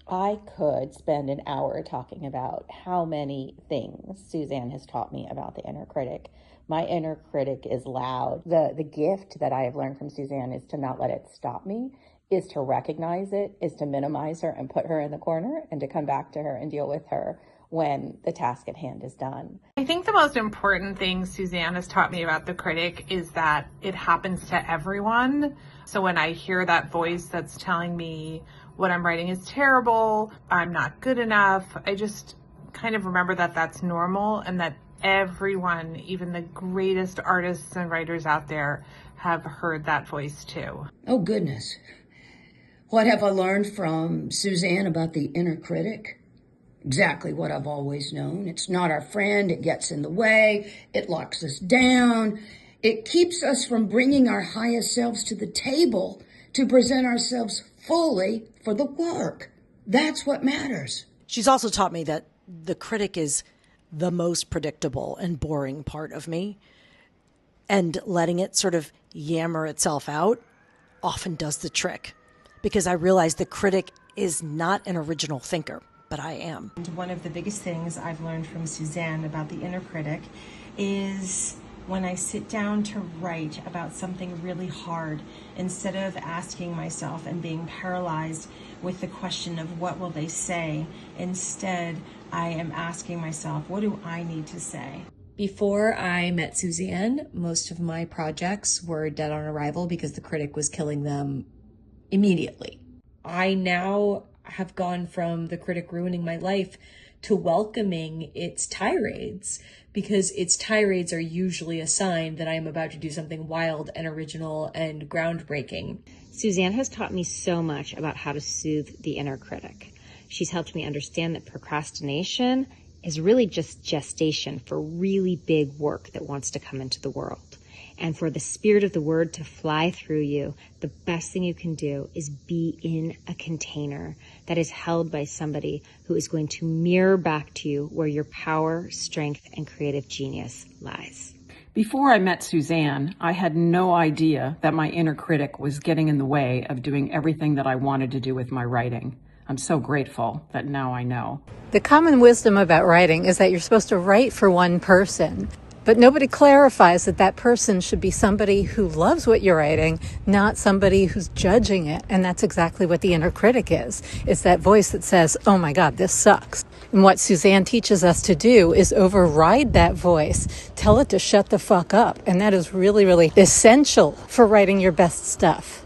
I could spend an hour talking about how many things Suzanne has taught me about the inner critic. My inner critic is loud. The gift that I have learned from Suzanne is to not let it stop me, is to recognize it, is to minimize her and put her in the corner, and to come back to her and deal with her when the task at hand is done. I think the most important thing Suzanne has taught me about the critic is that it happens to everyone. So when I hear that voice that's telling me what I'm writing is terrible, I'm not good enough, I just kind of remember that that's normal, and that everyone, even the greatest artists and writers out there, have heard that voice too. Oh, goodness. What have I learned from Suzanne about the inner critic? Exactly what I've always known. It's not our friend. It gets in the way. It locks us down. It keeps us from bringing our highest selves to the table to present ourselves fully for the work. That's what matters. She's also taught me that the critic is the most predictable and boring part of me, and letting it sort of yammer itself out often does the trick, because I realize the critic is not an original thinker, but I am. And one of the biggest things I've learned from Suzanne about the inner critic is when I sit down to write about something really hard, instead of asking myself and being paralyzed with the question of what will they say, instead I am asking myself, what do I need to say? Before I met Suzanne, most of my projects were dead on arrival because the critic was killing them immediately. I now have gone from the critic ruining my life to welcoming its tirades, because its tirades are usually a sign that I am about to do something wild and original and groundbreaking. Suzanne has taught me so much about how to soothe the inner critic. She's helped me understand that procrastination is really just gestation for really big work that wants to come into the world. And for the spirit of the word to fly through you, the best thing you can do is be in a container that is held by somebody who is going to mirror back to you where your power, strength, and creative genius lies. Before I met Suzanne, I had no idea that my inner critic was getting in the way of doing everything that I wanted to do with my writing. I'm so grateful that now I know. The common wisdom about writing is that you're supposed to write for one person. But nobody clarifies that that person should be somebody who loves what you're writing, not somebody who's judging it. And that's exactly what the inner critic is. It's that voice that says, oh my God, this sucks. And what Suzanne teaches us to do is override that voice, tell it to shut the fuck up. And that is really, really essential for writing your best stuff.